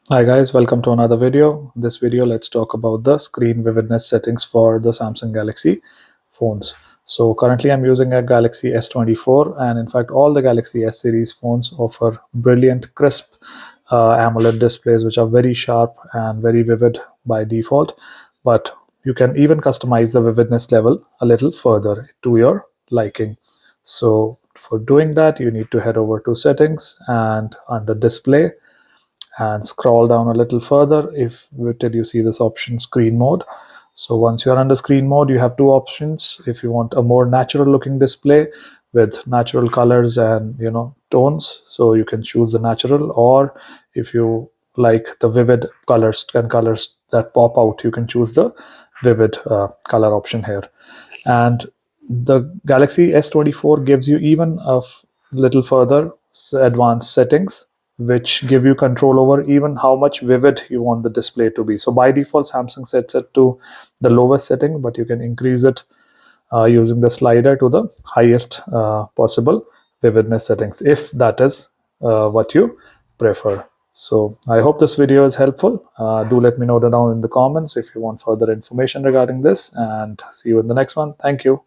Hi guys, welcome to another video. In this video, let's talk about the screen vividness settings for the Samsung Galaxy phones. So currently I'm using a Galaxy S24, and in fact all the Galaxy S series phones offer brilliant crisp AMOLED displays which are very sharp and very vivid by default, but you can even customize the vividness level a little further to your liking. So for doing that, you need to head over to settings and under display and scroll down a little further till you see this option screen mode. So once you are under screen mode, you have two options. If you want a more natural looking display with natural colors and tones, so you can choose the natural, or if you like the vivid colors and colors that pop out, you can choose the vivid color option here. And the Galaxy S24 gives you even a little further advanced settings which give you control over even how much vivid you want the display to be. So by default, Samsung sets it to the lowest setting, but you can increase it using the slider to the highest possible vividness settings if that is what you prefer. So I hope this video is helpful. Do let me know down in the comments if you want further information regarding this, and see you in the next one. Thank you.